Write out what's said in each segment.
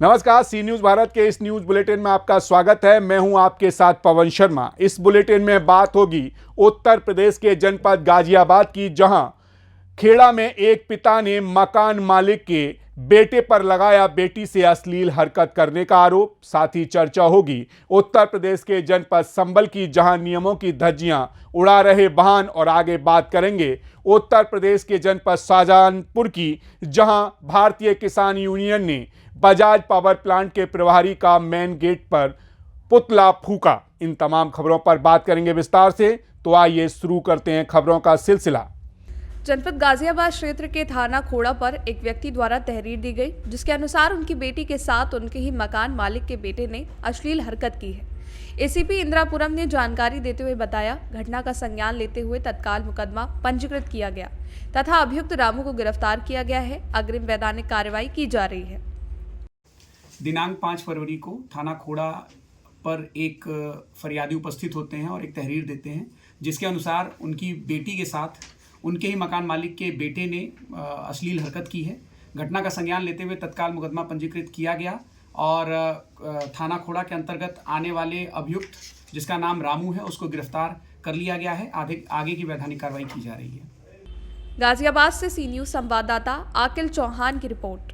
नमस्कार, सी न्यूज भारत के इस न्यूज बुलेटिन में आपका स्वागत है। मैं हूं आपके साथ पवन शर्मा। इस बुलेटिन में बात होगी उत्तर प्रदेश के जनपद गाजियाबाद की, जहां खेड़ा में एक पिता ने मकान मालिक के बेटे पर लगाया बेटी से अश्लील हरकत करने का आरोप। साथ ही चर्चा होगी उत्तर प्रदेश के जनपद संभल की, जहां नियमों की धज्जियां उड़ा रहे वाहन। और आगे बात करेंगे उत्तर प्रदेश के जनपद शाहजहांपुर की, जहां भारतीय किसान यूनियन ने बजाज पावर प्लांट के प्रभारी का मेन गेट पर पुतला फूका। इन तमाम खबरों पर बात करेंगे विस्तार से। तो आइए शुरू करते हैं खबरों का सिलसिला। जनपद गाजियाबाद क्षेत्र के थाना खोड़ा पर एक व्यक्ति द्वारा तहरीर दी गई, जिसके अनुसार उनकी बेटी के साथ उनके ही मकान मालिक के बेटे ने अश्लील हरकत की है। एसीपी इंद्रापुरम ने जानकारी देते हुए बताया, घटना का संज्ञान लेते हुए तत्काल मुकदमा पंजीकृत किया गया तथा अभियुक्त रामू को गिरफ्तार किया गया है। अग्रिम वैधानिक कार्रवाई की जा रही है। दिनांक 5 फरवरी को थाना खोड़ा पर एक फरियादी उपस्थित होते हैं और एक तहरीर देते हैं, जिसके अनुसार उनकी बेटी के साथ उनके ही मकान मालिक के बेटे ने अश्लील हरकत की है। घटना का संज्ञान लेते हुए तत्काल मुकदमा पंजीकृत किया गया और थाना खोड़ा के अंतर्गत आने वाले अभियुक्त, जिसका नाम रामू है, उसको गिरफ्तार कर लिया गया है। आगे की वैधानिक कार्रवाई की जा रही है। गाजियाबाद से सी न्यूज संवाददाता आकिल चौहान की रिपोर्ट।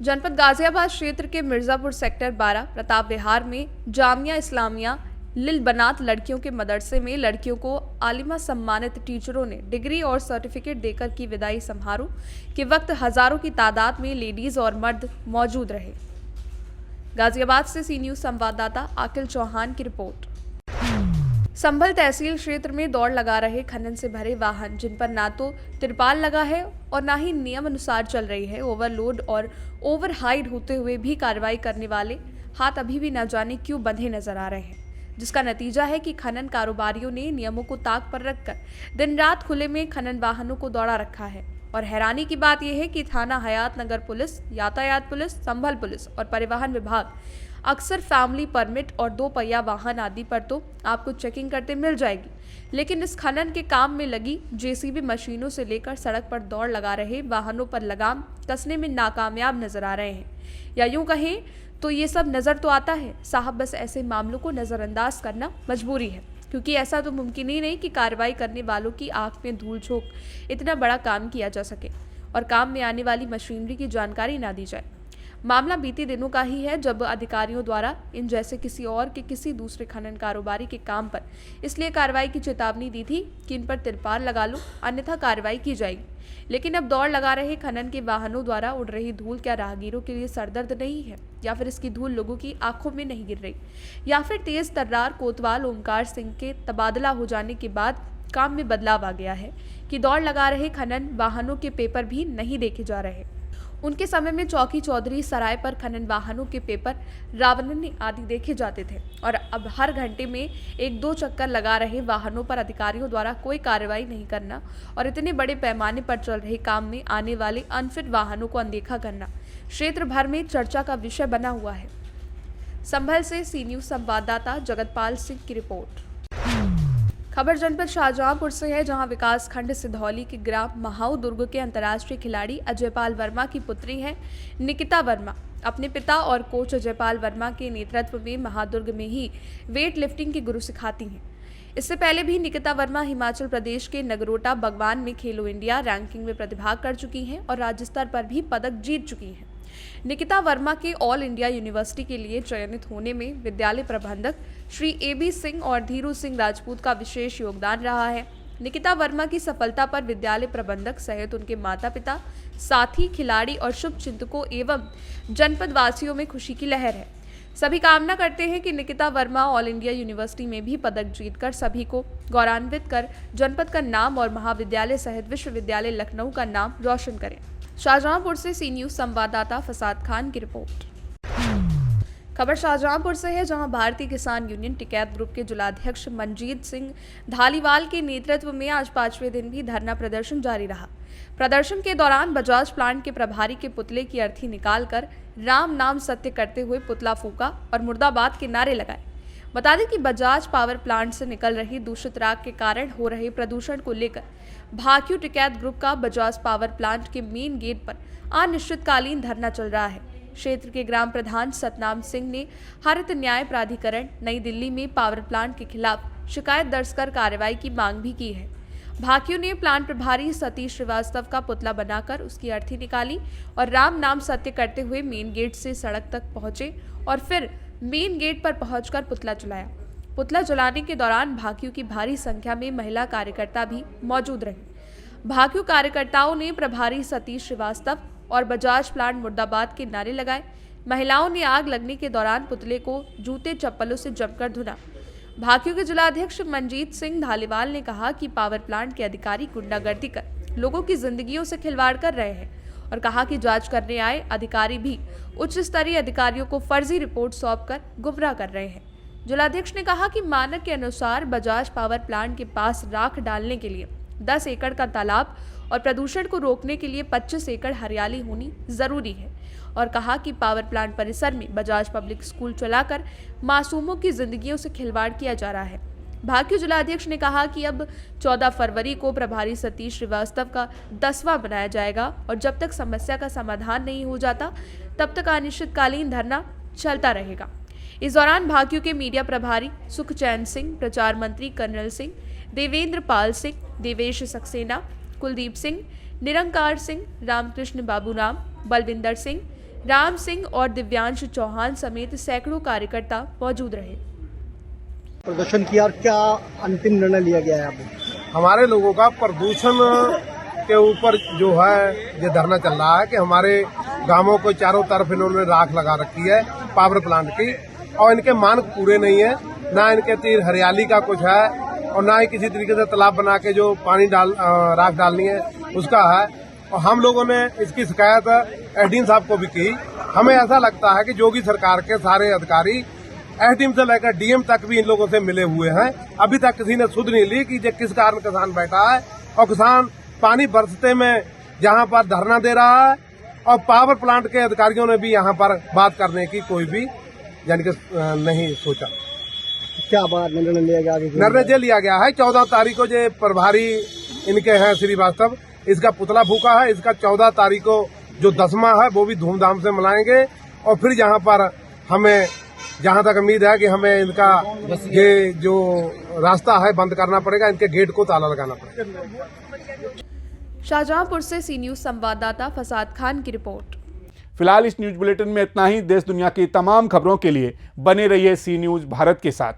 जनपद गाजियाबाद क्षेत्र के मिर्जापुर सेक्टर 12 प्रताप विहार में जामिया इस्लामिया लिल बनात लड़कियों के मदरसे में लड़कियों को आलिमा सम्मानित टीचरों ने डिग्री और सर्टिफिकेट देकर की विदाई समारोह के वक्त हजारों की तादाद में लेडीज और मर्द मौजूद रहे। गाजियाबाद से सी न्यूज संवाददाता आकिल चौहान की रिपोर्ट। संभल तहसील क्षेत्र में दौड़ लगा रहे खनन से भरे वाहन, जिन पर ना तो तिरपाल लगा है और ना ही नियम अनुसार चल रही है, ओवरलोड और ओवरहाइड होते हुए भी कार्रवाई करने वाले हाथ अभी भी न जाने क्यों बंधे नजर आ रहे हैं, जिसका नतीजा है कि खनन कारोबारियों ने नियमों को ताक पर रखकर दिन रात खुले में खनन वाहनों को दौड़ा रखा है। और हैरानी की बात यह है कि थाना हयात नगर पुलिस, यातायात पुलिस, संभल पुलिस और परिवहन विभाग अक्सर फैमिली परमिट और 2 पहिया वाहन आदि पर तो आपको चेकिंग करते मिल जाएगी, लेकिन इस खनन के काम में लगी जेसीबी मशीनों से लेकर सड़क पर दौड़ लगा रहे वाहनों पर लगाम कसने में नाकामयाब नजर आ रहे हैं। या यूं कहें तो ये सब नज़र तो आता है साहब, बस ऐसे मामलों को नज़रअंदाज करना मजबूरी है, क्योंकि ऐसा तो मुमकिन ही नहीं कि कार्रवाई करने वालों की आंख में धूल झोंक इतना बड़ा काम किया जा सके और काम में आने वाली मशीनरी की जानकारी ना दी जाए। मामला बीते दिनों का ही है, जब अधिकारियों द्वारा इन जैसे किसी और के किसी दूसरे खनन कारोबारी के काम पर इसलिए कार्रवाई की चेतावनी दी थी कि इन पर तिरपाल लगा लो, अन्यथा कार्रवाई की जाएगी। लेकिन अब दौड़ लगा रहे खनन के वाहनों द्वारा उड़ रही धूल क्या राहगीरों के लिए सरदर्द नहीं है, या फिर इसकी धूल लोगों की आंखों में नहीं गिर रही, या फिर तेज तर्रार कोतवाल ओमकार सिंह के तबादला हो जाने के बाद काम में बदलाव आ गया है कि दौड़ लगा रहे खनन वाहनों के पेपर भी नहीं देखे जा रहे। उनके समय में चौकी चौधरी सराय पर खनन वाहनों के पेपर, रावणनी आदि देखे जाते थे, और अब हर घंटे में 1-2 चक्कर लगा रहे वाहनों पर अधिकारियों द्वारा कोई कार्रवाई नहीं करना और इतने बड़े पैमाने पर चल रहे काम में आने वाले अनफिट वाहनों को अनदेखा करना क्षेत्र भर में चर्चा का विषय बना हुआ है। संभल से सी न्यूज संवाददाता जगतपाल सिंह की रिपोर्ट। खबर जनपद शाहजहांपुर से है, जहां विकास खंड सिधौली के ग्राम महाऊ दुर्ग के अंतर्राष्ट्रीय खिलाड़ी अजयपाल वर्मा की पुत्री है निकिता वर्मा अपने पिता और कोच अजयपाल वर्मा के नेतृत्व में महादुर्ग में ही वेट लिफ्टिंग के गुरु सिखाती हैं। इससे पहले भी निकिता वर्मा हिमाचल प्रदेश के नगरोटा बगवान में खेलो इंडिया रैंकिंग में प्रतिभाग कर चुकी हैं और राज्य स्तर पर भी पदक जीत चुकी हैं। निकिता वर्मा के ऑल इंडिया यूनिवर्सिटी के लिए चयनित होने में विद्यालय प्रबंधक श्री AB सिंह और धीरू सिंह राजपूत का विशेष योगदान रहा है। निकिता वर्मा की सफलता पर विद्यालय प्रबंधक सहित उनके माता पिता, साथी, खिलाड़ी और शुभ चिंतकों एवं जनपद वासियों में खुशी की लहर है। सभी कामना करते हैं कि Nikita Verma all India university में भी पदक जीतकर सभी को गौरवान्वित कर जनपद का नाम और महाविद्यालय सहित विश्वविद्यालय लखनऊ का नाम रोशन करें। शाहजहांपुर से सी न्यूज संवाददाता फसाद खान की रिपोर्ट। खबर शाहजहांपुर से है, जहां भारतीय किसान यूनियन टिकैत ग्रुप के जिलाध्यक्ष मनजीत सिंह धालीवाल के नेतृत्व में आज 5वें दिन भी धरना प्रदर्शन जारी रहा। प्रदर्शन के दौरान बजाज प्लांट के प्रभारी के पुतले की अर्थी निकालकर राम नाम सत्य करते हुए पुतला फूका और मुर्दाबाद के नारे लगाए। बता दें कि बजाज पावर प्लांट से निकल रही दूषित राख के कारण हो रहे प्रदूषण को लेकर भाकियू टिकैत ग्रुप का बजाज पावर प्लांट के मेन गेट पर अनिश्चितकालीन धरना चल रहा है। क्षेत्र के ग्राम प्रधान सतनाम सिंह ने हरित न्याय प्राधिकरण नई दिल्ली में पावर प्लांट के खिलाफ शिकायत दर्ज कर कार्रवाई की मांग भी की है। भाकियों ने प्लांट प्रभारी सतीश श्रीवास्तव का पुतला बनाकर उसकी अर्थी निकाली और राम नाम सत्य करते हुए मेन गेट से सड़क तक पहुंचे और फिर मेन गेट पर पहुंचकर पुतला जलाया। पुतला जलाने के दौरान भाकियों की भारी संख्या में महिला कार्यकर्ता भी मौजूद रहे। भाकियों कार्यकर्ताओं ने प्रभारी सतीश श्रीवास्तव और बजाज प्लांट मुर्दाबाद के नारे लगाए। महिलाओं ने आग लगने के दौरान पुतले को जूते चप्पलों से जमकर धुना। भाकियों के जिलाध्यक्ष मनजीत सिंह धालीवाल ने कहा कि पावर प्लांट के अधिकारी गुंडागर्दी कर लोगों की जिंदगियों से खिलवाड़ कर रहे हैं और कहा कि जांच करने आए अधिकारी भी उच्च स्तरीय अधिकारियों को फर्जी रिपोर्ट सौंपकर गुमराह कर रहे हैं। जिलाध्यक्ष ने कहा कि मानक के अनुसार बजाज पावर प्लांट के पास राख डालने के लिए 10 एकड़ का तालाब और प्रदूषण को रोकने के लिए 25 एकड़ हरियाली होनी जरूरी है और कहा कि पावर प्लांट परिसर में बजाज पब्लिक स्कूल चलाकर मासूमों की जिंदगियों से खिलवाड़ किया जा रहा है। भाकियू जिलाध्यक्ष ने कहा कि अब 14 फरवरी को प्रभारी सतीश श्रीवास्तव का 10वां बनाया जाएगा और जब तक समस्या का समाधान नहीं हो जाता तब तक अनिश्चितकालीन धरना चलता रहेगा। इस दौरान भाकियू के मीडिया प्रभारी सुखचैन सिंह, प्रचार मंत्री कर्नल सिंह, देवेंद्र पाल सिंह, देवेश सक्सेना, कुलदीप सिंह, निरंकार सिंह, रामकृष्ण बाबूराम, बलविंदर सिंह, राम सिंह और दिव्यांश चौहान समेत सैकड़ों कार्यकर्ता मौजूद रहे। प्रदर्शन किया और क्या अंतिम निर्णय लिया गया है? अभी हमारे लोगों का प्रदूषण के ऊपर जो है ये धरना चल रहा है कि हमारे गांवों को चारों तरफ इन्होंने राख लगा रखी है पावर प्लांट की और इनके मानक पूरे नहीं है, ना इनके तीर हरियाली का कुछ है और ना ही किसी तरीके से तालाब बना के जो पानी राख डालनी है उसका है। और हम लोगों ने इसकी शिकायत एसडीएम साहब को भी की। हमें ऐसा लगता है कि योगी सरकार के सारे अधिकारी एसडीएम से लेकर डीएम तक भी इन लोगों से मिले हुए हैं। अभी तक किसी ने सुध नहीं ली कि ये किस कारण किसान बैठा है और किसान पानी बरसते में जहां पर धरना दे रहा है और पावर प्लांट के अधिकारियों ने भी यहां पर बात करने की कोई भी यानी कि नहीं सोचा। क्या बात निर्णय लिया गया? निर्णय ये लिया गया है 14 तारीख को जो प्रभारी इनके हैं श्रीवास्तव, इसका पुतला फूका है। इसका 14 तारीख को जो 10वां है वो भी धूमधाम से मनाएंगे और फिर यहाँ पर हमें जहाँ तक उम्मीद है कि हमें इनका ये जो रास्ता है बंद करना पड़ेगा, इनके गेट को ताला लगाना पड़ेगा। शाहजहांपुर से सी न्यूज संवाददाता फसाद खान की रिपोर्ट। फिलहाल इस न्यूज बुलेटिन में इतना ही। देश दुनिया की तमाम खबरों के लिए बने रहिए सी न्यूज भारत के साथ।